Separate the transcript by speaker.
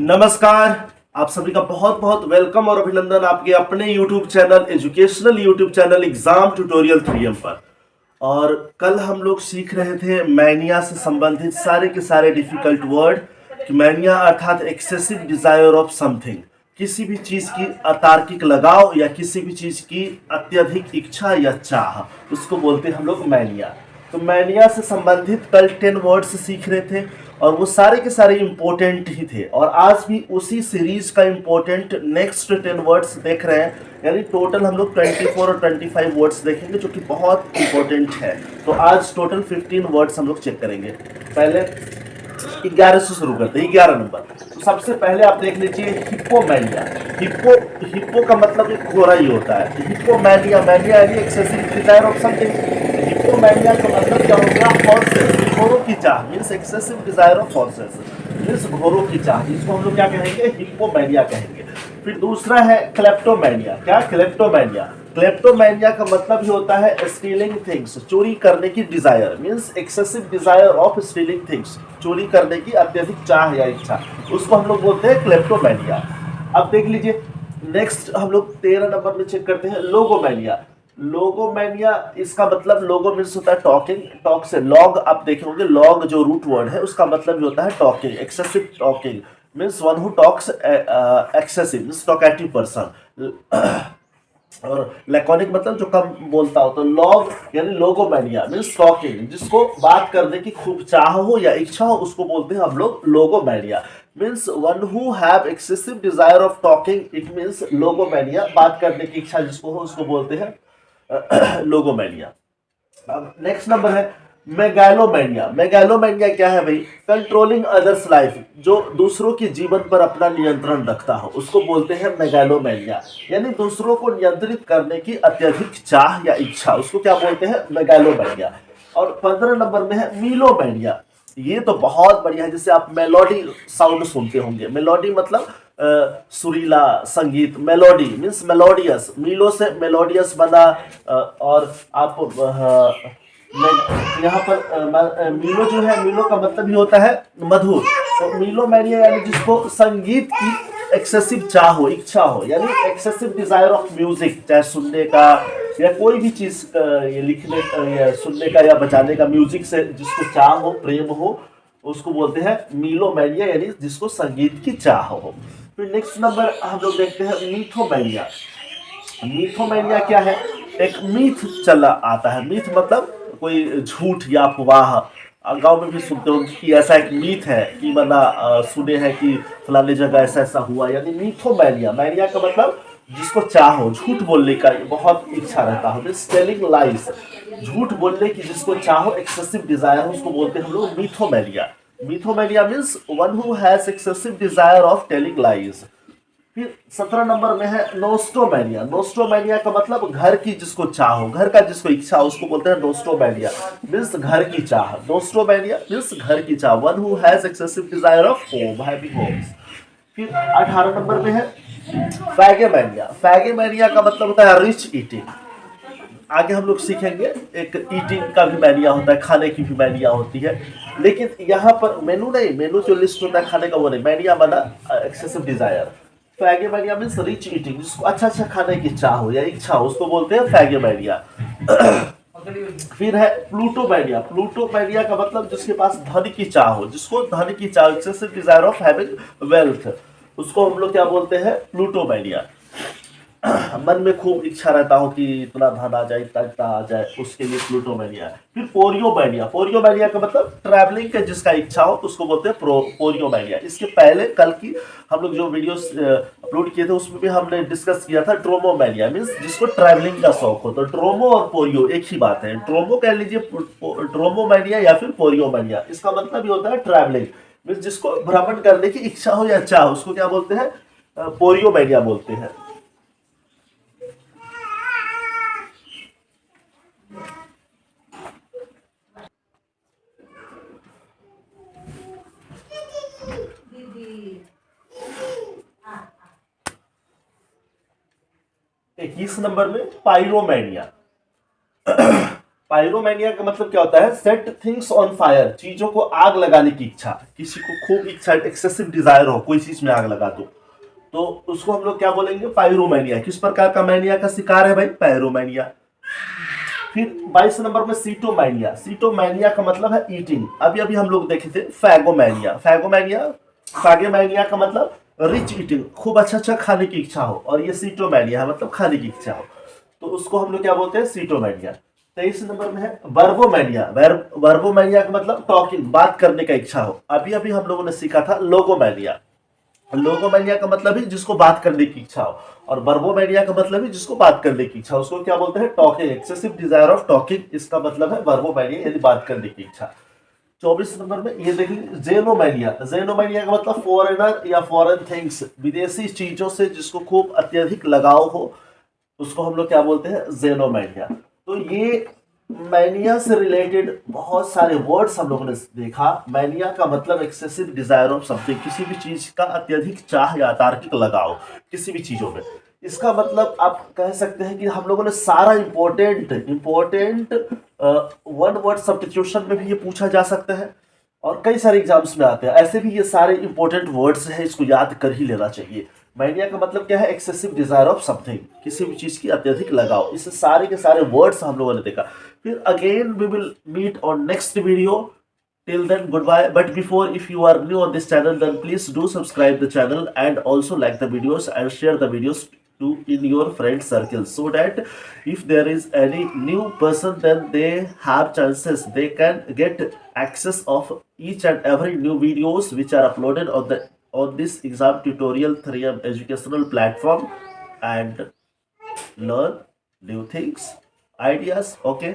Speaker 1: नमस्कार। आप सभी का बहुत बहुत वेलकम और अभिनंदन आपके अपने YouTube channel educational YouTube channel exam tutorial 3M पर। और कल हम लोग सीख रहे थे मैनिया से संबंधित सारे के सारे डिफिकल्ट वर्ड कि मैनिया अर्थात एक्सेसिव डिजायर ऑफ समथिंग, किसी भी चीज की अतार्किक लगाव या किसी भी चीज की अत्यधिक इच्छा या चाह, उसको बोलते हैं हम लोग मैनिया। तो मैनिया से संबंधित कल 10 वर्ड्स सीख रहे थे और वो सारे के सारे इंपॉर्टेंट ही थे, और आज भी उसी सीरीज का इंपॉर्टेंट नेक्स्ट 10 वर्ड्स देख रहे हैं। यानी टोटल हम लोग 24 और 25 वर्ड्स देखेंगे जो कि बहुत इंपॉर्टेंट है। तो आज टोटल 15 वर्ड्स हम लोग चेक करेंगे। पहले 11 से शुरू करते हैं, 11 नंबर। तो सबसे पहले आप देख लीजिए हिप्पोमैनिया। हिप्पो का मतलब एक घोड़ा ही होता है। हिप्पोमैनिया, मैनिया यानी एक्सेसिव डिजायर ऑफ समथिंग। हिप्पोमैनिया का मतलब क्या हो गया? हॉर्सेस, घोड़ों की चाह, means excessive desire of horses, means घोड़ों की चाह, जिसको हम लोग क्या कहेंगे? हिप्पोमैनिया कहेंगे। फिर दूसरा है क्लेप्टोमैनिया। क्या? क्लेप्टोमैनिया। क्लेप्टोमैनिया का मतलब ही होता है स्टीलिंग थिंग्स, चोरी करने की desire, means excessive desire of stealing things, चोरी करने की अत्यधिक चाह या इच्छा, उसको हम लोग बोलते हैं क्लेप्टोमैनिया। अब देख लीजिए नेक्स्ट हम लोग 13 नंबर में चेक करते हैं लोगोमैनिया। लोगोमैनिया, इसका मतलब लोगो मीन्स होता है टॉकिंग, टॉक से लॉग, आप देखे होंगे लॉग जो रूट वर्ड है उसका मतलब भी होता है talking, excessive talking, means one who talks excessive, means talkative person. और लैकोनिक मतलब जो कम बोलता हो। तो लॉग यानी लोगोमैनिया मीन्स टॉकिंग, जिसको बात करने की खूब चाह हो या इच्छा हो उसको बोलते हैं हम लोग logomania. Means one who have excessive desire of talking, it means logomania. बात करने की इच्छा जिसको हो उसको बोलते हैं लोगोमैनिया। अब नेक्स्ट नंबर है मेगालोमैनिया। मेगालोमैनिया क्या है भाई? कंट्रोलिंग अदर्स लाइफ, जो दूसरों के जीवन पर अपना नियंत्रण रखता हो उसको बोलते हैं मेगालोमैनिया। यानी दूसरों को नियंत्रित करने की अत्यधिक चाह या इच्छा, उसको क्या बोलते हैं? मेगालोमैनिया। और 15 नंबर में है मीलोमैनिया। ये तो बहुत बढ़िया है, जिससे आप मेलोडी साउंड सुनते होंगे। मेलोडी मतलब सुरीला संगीत, मेलोडी मीन्स मेलोडियस, मीलो से मेलोडियस बना। और आप यहाँ पर मीलो जो है, मीलो का मतलब ही होता है मधुर। तो मीलोमैनिया यानी जिसको संगीत की एक्सेसिव चाह हो, इच्छा हो, यानी एक्सेसिव डिजायर ऑफ म्यूजिक, चाहे सुनने का या कोई भी चीज ये लिखने या सुनने का या बजाने का, म्यूजिक से जिसको चाह हो, प्रेम हो, उसको बोलते हैं मीलोमैनिया, यानी जिसको संगीत की चाह हो। फिर नेक्स्ट नंबर हम लोग देखते हैं मीथोमैनिया। मीथोमैनिया क्या है? एक मीथ चला आता है। मीथ मतलब कोई झूठ या अफवाह। गांव में भी सुनते हो कि ऐसा एक मीथ है कि सुने हैं कि फलाने जगह ऐसा ऐसा हुआ, यानी मीथोमैनिया। मैनिया का मतलब जिसको चाहो, झूठ बोलने का बहुत इच्छा रहता हो, मीन्स टेलिंग लाइज, झूठ बोलने की जिसको चाहो, एक्सेसिव डिजायर, उसको बोलते हैं हम लोग mythomania. Mythomania means one who has excessive desire of telling lies. फिर 17 नंबर में है नोस्टोमैनिया। नोस्टोमैनिया का मतलब घर की जिसको चाह हो, घर का जिसको इच्छा हो, उसको बोलते हैं नोस्टोमैनिया, मीन्स घर की चाह। नोस्टोमैनिया मीन्स घर की चाह, one who has excessive desire of home, having homes. फिर 18 नंबर में है फैगेमैनिया। फैगेमैनिया का मतलब होता है रिच ईटिंग। आगे हम लोग सीखेंगे एक ईटिंग का भी मैनिया होता है, खाने की भी मैनिया होती है। लेकिन यहाँ पर मेनू नहीं, मेनू जो लिस्ट होता है खाने का वो नहीं, मैनिया माना excessive desire. Phagomania means rich eating, जिसको अच्छा अच्छा खाने की चाह हो या इच्छा हो उसको बोलते हैं फैगेमैनिया। फिर है प्लूटोमैनिया। प्लूटोमैनिया का मतलब जिसके पास धन की चाह हो, जिसको धन की चाह, excessive desire of having wealth, उसको हम लोग क्या बोलते हैं? प्लूटोमैनिया। मन में खूब इच्छा रहता हो कि इतना धन आ जाए, इतना इतना आ जाए, उसके लिए प्लूटोमैनिया है। फिर पोरियोमैनिया। पोरियोमैनिया का मतलब ट्रैवलिंग का जिसका इच्छा हो तो उसको बोलते हैं पोरियोमैनिया। इसके पहले कल की हम लोग जो वीडियोस अपलोड किए थे उसमें भी हमने डिस्कस किया था ड्रोमोमैनिया, मीन्स जिसको ट्रैवलिंग का शौक हो। तो ड्रोमो और पोरियो एक ही बात है, ड्रोमो कह लीजिए, ड्रोमोमैनिया या फिर पोरियोमैनिया, इसका मतलब ही होता है ट्रैवलिंग, मीन्स जिसको भ्रमण करने की इच्छा हो या चाह, उसको क्या बोलते हैं? पोरियोमैनिया बोलते हैं। 21 नंबर में पाइरोमैनिया। पायरोमैनिया का मतलब क्या होता है? सेट थिंग्स ऑन फायर, चीजों को आग लगाने की इच्छा। किसी को खूब इच्छा, एक्सेसिव डिजायर हो कोई चीज में आग लगा दो, तो उसको हम लोग क्या बोलेंगे? पायरोमैनिया। किस प्रकार का मैनिया का शिकार है भाई? पायरोमैनिया। फिर 22 नंबर में सीटोमैनिया। सीटोमैनिया का मतलब है ईटिंग। अभी अभी हम लोग देखे थे फैगोमैनिया। फैगोमैनिया का मतलब रिच ईटिंग, खूब अच्छा अच्छा खाने की इच्छा हो, और ये सीटोमैनिया है मतलब खाने की इच्छा हो, तो उसको हम लोग क्या बोलते हैं? सीटोमैनिया। 23 नंबर में है वर्बोमैनिया। वर्बोमैनिया का मतलब टॉकिंग, बात करने का इच्छा हो। अभी अभी हम लोगों ने सीखा था लोगोमैनिया। लोगोमैनिया का मतलब ही जिसको बात करने की इच्छा हो, और वर्बोमैनिया का मतलब ही जिसको बात करने की इच्छा हो, उसको क्या बोलते हैं? Talking, excessive desire of talking, इसका मतलब है वर्बोमैनिया, यानी बात करने की इच्छा। 24 नंबर में ये देख लीजिए जेनोमैनिया। जेनोमैनिया का मतलब फॉरेनर या फॉरेन थिंग्स, विदेशी चीजों से जिसको खूब अत्यधिक लगाव हो, उसको हम लोग क्या बोलते हैं? जेनोमैनिया। तो ये मैनिया से रिलेटेड बहुत सारे वर्ड्स हम लोगों ने देखा। मैनिया का मतलब एक्सेसिव डिजायर ऑफ समथिंग, किसी भी चीज का अत्यधिक चाह या तार्किक लगाव किसी भी चीजों में। इसका मतलब आप कह सकते हैं कि हम लोगों ने सारा important important one word substitution में भी ये पूछा जा सकता है, और कई सारे एग्जाम्स में आते हैं। ऐसे भी ये सारे इंपॉर्टेंट वर्ड्स हैं, इसको याद कर ही लेना चाहिए। मैनिया का मतलब क्या है? एक्सेसिव डिजायर ऑफ समथिंग, किसी भी चीज की अत्यधिक लगाव। इस सारे के सारे वर्ड्स हम लोगों ने देखा। फिर again we will meet on next video. Till then, goodbye. But before, if you are new on this channel, then please do subscribe the channel and also like the videos and share the videos to in your friend circle, so that if there is any new person, then they have chances, they can get access of each and every new videos which are uploaded on this exam tutorial 3M educational platform, and learn new things, ideas. Okay.